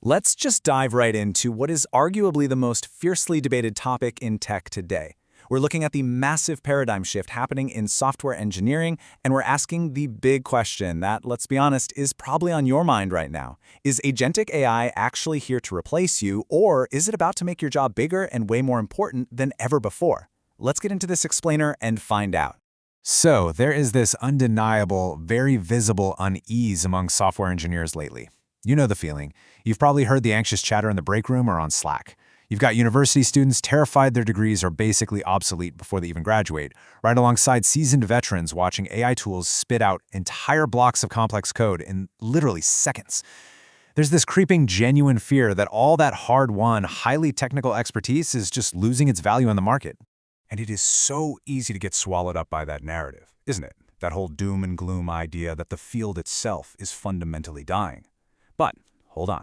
Let's just dive right into what is arguably the most fiercely debated topic in tech today. We're looking at the massive paradigm shift happening in software engineering, and we're asking the big question that, let's be honest, is probably on your mind right now. Is agentic AI actually here to replace you, or is it about to make your job bigger and way more important than ever before? Let's get into this explainer and find out. So, there is this undeniable, very visible unease among software engineers lately. You know the feeling. You've probably heard the anxious chatter in the break room or on Slack. You've got university students terrified their degrees are basically obsolete before they even graduate, right alongside seasoned veterans watching AI tools spit out entire blocks of complex code in literally seconds. There's this creeping genuine fear that all that hard-won, highly technical expertise is just losing its value on the market. And it is so easy to get swallowed up by that narrative, isn't it? That whole doom and gloom idea that the field itself is fundamentally dying. But, hold on.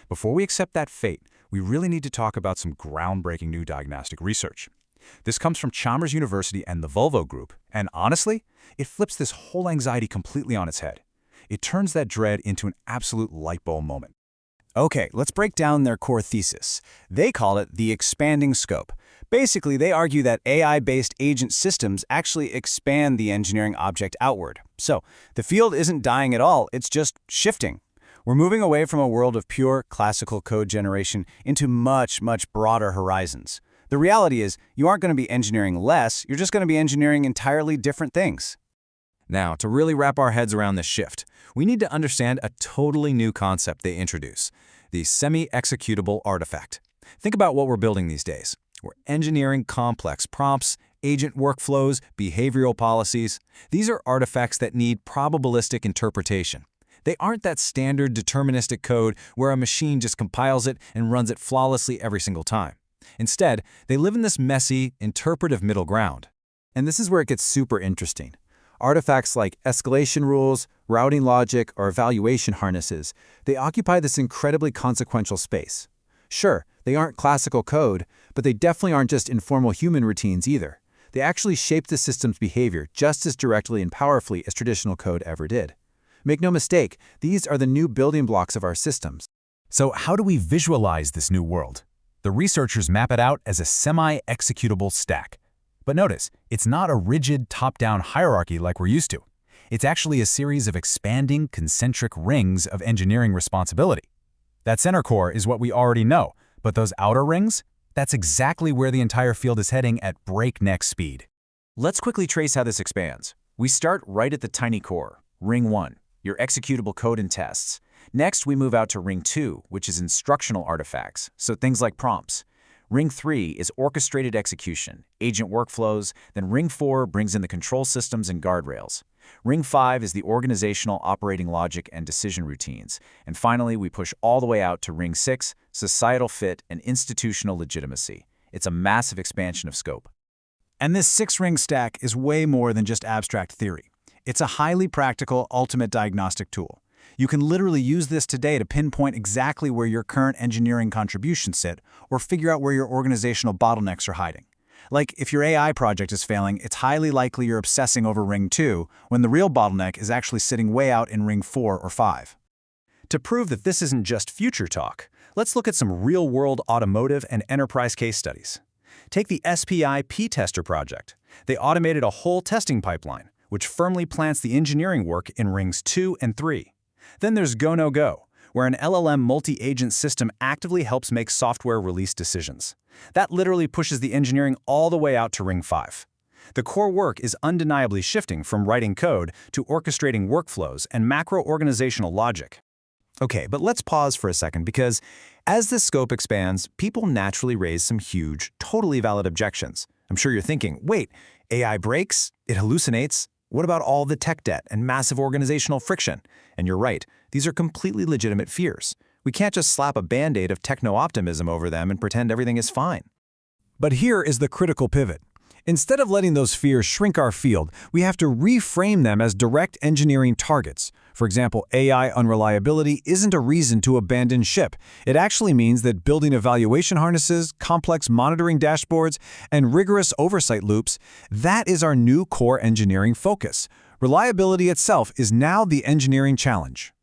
Before we accept that fate, we really need to talk about some groundbreaking new diagnostic research. This comes from Chalmers University and the Volvo Group, and honestly, it flips this whole anxiety completely on its head. It turns that dread into an absolute light bulb moment. Okay, let's break down their core thesis. They call it the expanding scope. Basically, they argue that AI-based agent systems actually expand the engineering object outward. So, the field isn't dying at all, it's just shifting. We're moving away from a world of pure classical code generation into much, much broader horizons. The reality is, you aren't going to be engineering less, you're just going to be engineering entirely different things. Now, to really wrap our heads around this shift, we need to understand a totally new concept they introduce, the semi-executable artifact. Think about what we're building these days. We're engineering complex prompts, agent workflows, behavioral policies. These are artifacts that need probabilistic interpretation. They aren't that standard deterministic code where a machine just compiles it and runs it flawlessly every single time. Instead, they live in this messy, interpretive middle ground. And this is where it gets super interesting. Artifacts like escalation rules, routing logic, or evaluation harnesses, they occupy this incredibly consequential space. Sure, they aren't classical code, but they definitely aren't just informal human routines either. They actually shape the system's behavior just as directly and powerfully as traditional code ever did. Make no mistake, these are the new building blocks of our systems. So how do we visualize this new world? The researchers map it out as a semi-executable stack. But notice, it's not a rigid top-down hierarchy like we're used to. It's actually a series of expanding concentric rings of engineering responsibility. That center core is what we already know, but those outer rings? That's exactly where the entire field is heading at breakneck speed. Let's quickly trace how this expands. We start right at the tiny core, Ring 1, your executable code and tests. Next, we move out to Ring 2, which is instructional artifacts, so things like prompts. Ring 3 is orchestrated execution, agent workflows, then Ring 4 brings in the control systems and guardrails. Ring 5 is the organizational operating logic and decision routines. And finally, we push all the way out to Ring 6, societal fit and institutional legitimacy. It's a massive expansion of scope. And this 6-ring stack is way more than just abstract theory. It's a highly practical, ultimate diagnostic tool. You can literally use this today to pinpoint exactly where your current engineering contributions sit or figure out where your organizational bottlenecks are hiding. Like, if your AI project is failing, it's highly likely you're obsessing over Ring 2 when the real bottleneck is actually sitting way out in Ring 4 or 5. To prove that this isn't just future talk, let's look at some real-world automotive and enterprise case studies. Take the SPI P-Tester project. They automated a whole testing pipeline, which firmly plants the engineering work in Rings 2 and 3. Then there's Go No Go, where an LLM multi-agent system actively helps make software release decisions. That literally pushes the engineering all the way out to Ring 5. The core work is undeniably shifting from writing code to orchestrating workflows and macro-organizational logic. Okay, but let's pause for a second because as this scope expands, people naturally raise some huge, totally valid objections. I'm sure you're thinking, wait, AI breaks? It hallucinates? What about all the tech debt and massive organizational friction? And you're right, these are completely legitimate fears. We can't just slap a band-aid of techno-optimism over them and pretend everything is fine. But here is the critical pivot. Instead of letting those fears shrink our field, we have to reframe them as direct engineering targets. For example, AI unreliability isn't a reason to abandon ship. It actually means that building evaluation harnesses, complex monitoring dashboards, and rigorous oversight loops, that is our new core engineering focus. Reliability itself is now the engineering challenge.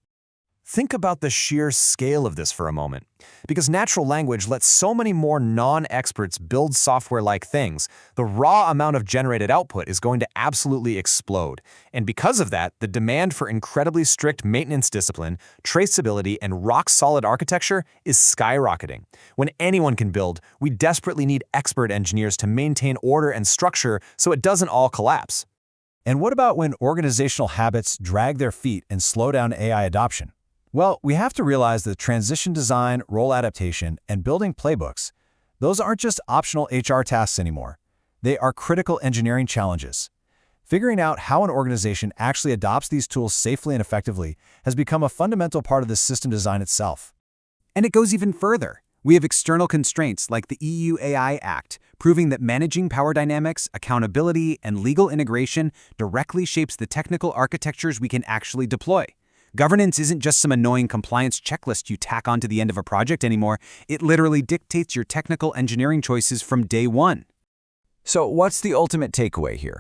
Think about the sheer scale of this for a moment. Because natural language lets so many more non-experts build software-like things, the raw amount of generated output is going to absolutely explode. And because of that, the demand for incredibly strict maintenance discipline, traceability, and rock-solid architecture is skyrocketing. When anyone can build, we desperately need expert engineers to maintain order and structure so it doesn't all collapse. And what about when organizational habits drag their feet and slow down AI adoption? Well, we have to realize that transition design, role adaptation, and building playbooks, those aren't just optional HR tasks anymore. They are critical engineering challenges. Figuring out how an organization actually adopts these tools safely and effectively has become a fundamental part of the system design itself. And it goes even further. We have external constraints like the EU AI Act, proving that managing power dynamics, accountability, and legal integration directly shapes the technical architectures we can actually deploy. Governance isn't just some annoying compliance checklist you tack onto the end of a project anymore. It literally dictates your technical engineering choices from day one. So what's the ultimate takeaway here?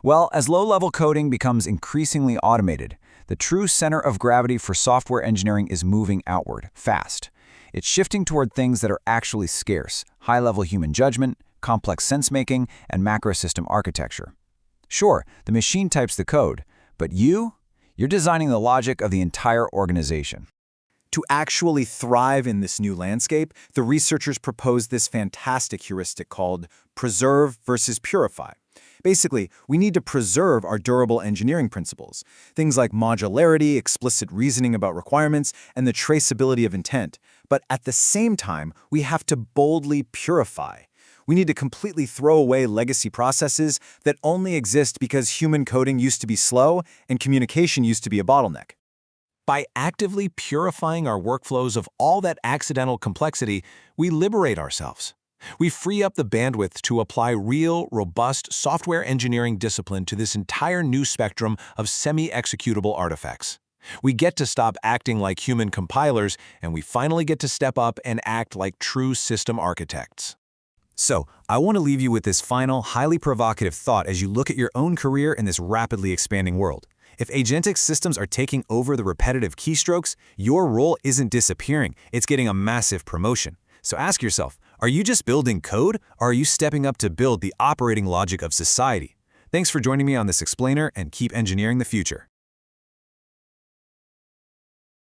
Well, as low-level coding becomes increasingly automated, the true center of gravity for software engineering is moving outward, fast. It's shifting toward things that are actually scarce: high-level human judgment, complex sense-making, and macro-system architecture. Sure, the machine types the code, but you're designing the logic of the entire organization. To actually thrive in this new landscape, the researchers proposed this fantastic heuristic called preserve versus purify. Basically, we need to preserve our durable engineering principles, things like modularity, explicit reasoning about requirements, and the traceability of intent. But at the same time, we have to boldly purify. We need to completely throw away legacy processes that only exist because human coding used to be slow and communication used to be a bottleneck. By actively purifying our workflows of all that accidental complexity, we liberate ourselves. We free up the bandwidth to apply real, robust software engineering discipline to this entire new spectrum of semi-executable artifacts. We get to stop acting like human compilers, and we finally get to step up and act like true system architects. So, I want to leave you with this final, highly provocative thought as you look at your own career in this rapidly expanding world. If agentic systems are taking over the repetitive keystrokes, your role isn't disappearing, it's getting a massive promotion. So ask yourself, are you just building code, or are you stepping up to build the operating logic of society? Thanks for joining me on this explainer, and keep engineering the future.